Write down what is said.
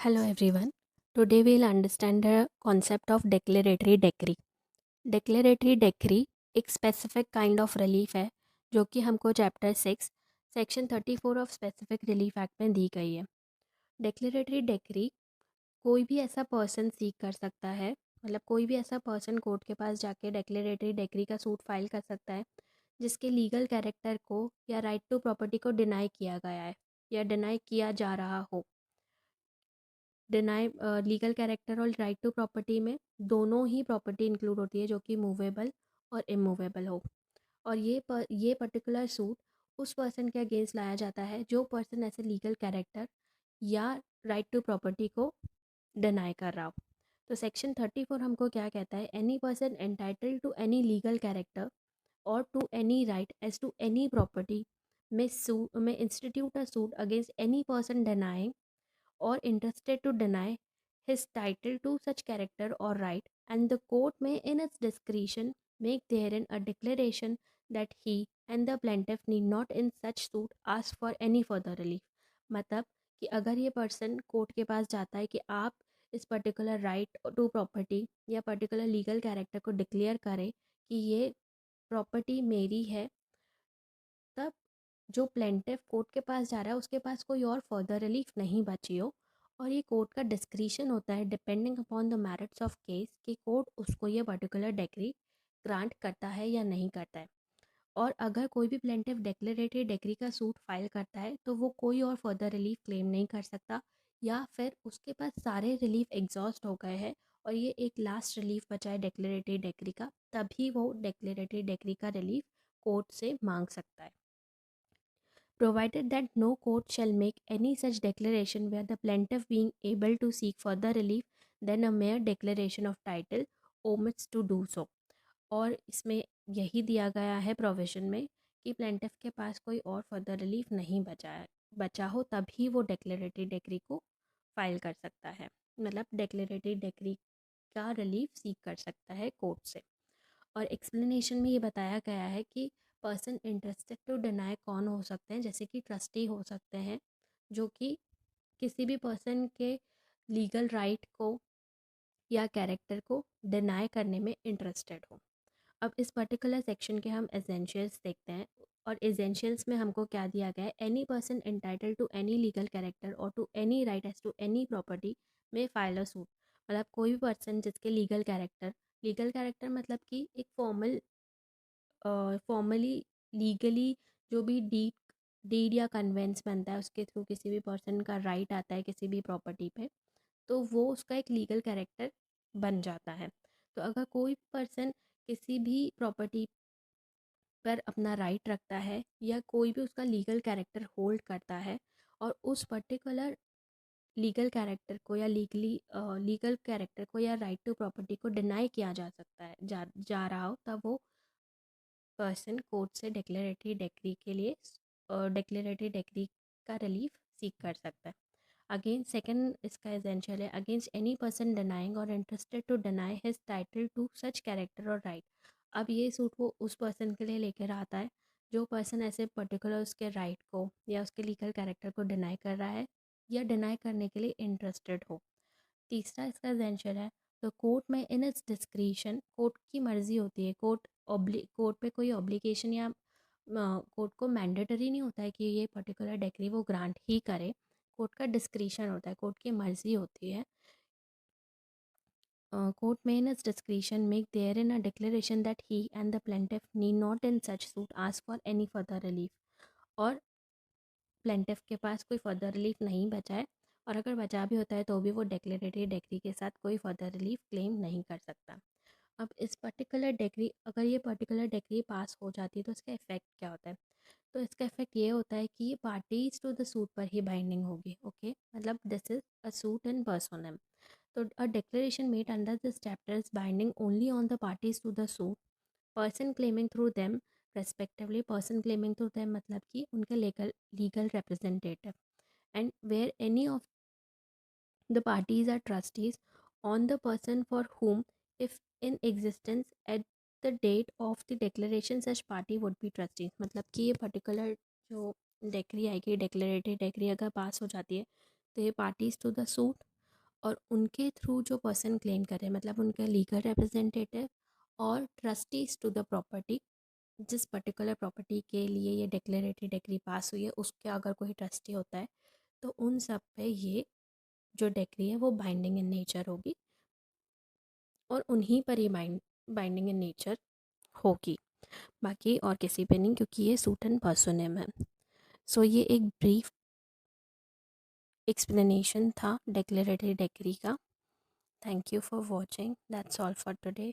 Hello everyone. Today we'll understand the concept of declaratory decree. Declaratory decree एक specific kind of relief है जो कि हमको chapter 6 section 34 of specific relief act में दी गई है। डेक्लेरेटरी डेक्री कोई भी ऐसा पर्सन सीख कर सकता है, मतलब कोई भी ऐसा पर्सन कोर्ट के पास जाके डेक्लेरेटरी डेक्री का सूट फाइल कर सकता है जिसके लीगल कैरेक्टर को या राइट टू प्रॉपर्टी को डिनाई किया गया है या डिनाई किया जा रहा हो। Deny legal character or right to property में दोनों ही प्रॉपर्टी इंक्लूड होती है जो कि मूवेबल और इमूवेबल हो। और ये पर्टिकुलर सूट उस पर्सन के अगेंस्ट लाया जाता है जो पर्सन ऐसे लीगल कैरेक्टर या राइट टू प्रॉपर्टी को डिनाई कर रहा हो। तो सेक्शन 34 हमको क्या कहता है, any person entitled to any legal character or to any right as to any property में institute a suit against any person denying or interested to deny his title to such character or right, and the court may in its discretion make therein a declaration that he and the plaintiff need not in such suit ask for any further relief। मतलब कि अगर ये person court के पास जाता है कि आप इस पर्टिकुलर राइट टू प्रॉपर्टी या पर्टिकुलर लीगल कैरेक्टर को डिक्लेयर करें कि ये प्रॉपर्टी मेरी है, तब जो प्लेंटिफ कोर्ट के पास जा रहा है उसके पास कोई और फर्दर रिलीफ नहीं बची हो। और ये कोर्ट का डिस्क्रिशन होता है depending upon the merits of case कि कोर्ट उसको ये पर्टिकुलर डिक्री ग्रांट करता है या नहीं करता है। और अगर कोई भी प्लेंटिफ डेक्लेरेटरी डिक्री का सूट फाइल करता है तो वो कोई और फर्दर रिलीफ क्लेम नहीं कर सकता, या फिर उसके पास सारे रिलीफ एग्जॉस्ट हो गए हैं और ये एक लास्ट रिलीफ बचा है डेक्लेरेटरी डिक्री का, तभी वो डेक्लेरेटरी डिक्री का रिलीफ कोर्ट से मांग सकता है। Provided that no court shall make any such declaration where the plaintiff being able to seek further relief than a mere declaration of title omits to do so। और इसमें यही दिया गया है प्रोविजन में कि प्लेंटिफ के पास कोई और फर्दर रिलीफ नहीं बचा हो तभी वो डेक्लेरेटरी डिक्री को फाइल कर सकता है, मतलब डेक्लेरेटरी डिक्री का रिलीफ सीख कर सकता है कोर्ट से। और एक्सप्लेनेशन में ये बताया गया है कि पर्सन इंटरेस्टेड टू डिनाई कौन हो सकते हैं, जैसे कि ट्रस्टी हो सकते हैं जो कि किसी भी पर्सन के लीगल राइट को या कैरेक्टर को डिनाई करने में इंटरेस्टेड हो। अब इस पर्टिकुलर सेक्शन के हम एसेंशियल्स देखते हैं, और एसेंशियल्स में हमको क्या दिया गया है, any person entitled to any legal character or to any right as to any property में फाइल अ सूट। मतलब कोई भी पर्सन जिसके लीगल कैरेक्टर मतलब कि एक फॉर्मली लीगली जो भी डीड या कन्वेंस बनता है उसके थ्रू किसी भी पर्सन का राइट आता है किसी भी प्रॉपर्टी पे, तो वो उसका एक लीगल कैरेक्टर बन जाता है। तो अगर कोई पर्सन किसी भी प्रॉपर्टी पर अपना राइट रखता है या कोई भी उसका लीगल कैरेक्टर होल्ड करता है और उस पर्टिकुलर लीगल कैरेक्टर को या लीगल कैरेक्टर को या राइट टू प्रॉपर्टी को डिनाई किया जा सकता है जा रहा हो, तब वो पर्सन कोर्ट से डेक्लेरेटरी डिक्री के लिए डेक्लेरेटरी डिक्री का रिलीफ सीख कर सकता है। अगेंस्ट सेकंड इसका एसेंशियल है, against any person denying or interested to deny his title to such character or right. अब ये सूट वो उस पर्सन के लिए लेकर आता है जो पर्सन ऐसे पर्टिकुलर उसके राइट को या उसके लीगल कैरेक्टर को डिनाई कर रहा है या डिनाई करने के लिए इंटरेस्टेड हो। तीसरा इसका एसेंशियल है, तो कोर्ट में इन इट्स डिस्क्रिशन, कोर्ट की मर्जी होती है, कोर्ट पे कोई ऑब्लिगेशन या कोर्ट को मैंडेटरी नहीं होता है कि ये पर्टिकुलर डिक्री वो ग्रांट ही करे। कोर्ट का डिस्क्रिशन होता है, कोर्ट की मर्जी होती है। कोर्ट में in its discretion make there in a declaration that he and the plaintiff need not in such suit ask for any further relief. और प्लेंटिफ के पास कोई फर्दर रिलीफ नहीं बचा है, और अगर बचा भी होता है तो भी वो डेक्लेरेटरी डिक्री के साथ कोई फर्दर रिलीफ क्लेम नहीं कर सकता। अब इस पर्टिकुलर डिक्री, अगर ये पर्टिकुलर डिक्री पास हो जाती है तो इसका इफेक्ट क्या होता है, तो इसका इफेक्ट ये होता है कि ये पार्टीज टू द सूट पर ही बाइंडिंग होगी। ओके, मतलब this is a suit in personam. तो a declaration made under this chapter is binding only on the parties to the suit, person claiming through them respectively, person claiming through them मतलब कि उनके legal representative, and where any of the parties are trustees on the person for whom, if in existence at the date of the declaration, such party would be trustees। मतलब कि ये particular जो decree आएगी, डेक्लेरेटरी decree अगर पास हो जाती है तो ये पार्टीज टू द सूट और उनके थ्रू जो पर्सन क्लेम कर रहे हैं मतलब उनका लीगल रिप्रेजेंटेटिव और ट्रस्टीज टू द प्रॉपर्टी, जिस पर्टिकुलर प्रॉपर्टी के लिए ये डिक्लेरेटरी डिक्री पास हुई है उसके अगर कोई ट्रस्टी होता है तो उन सब पे ये जो डिक्री है वो बाइंडिंग इन नेचर होगी और उन्हीं पर ही बाइंडिंग इन नेचर होगी, बाकी और किसी पे नहीं, क्योंकि ये सूट एंड पर्सोनेम है। सो ये एक ब्रीफ एक्सप्लेनेशन था डिक्लेरेटरी डिक्री का। Thank you for watching, that's all for today.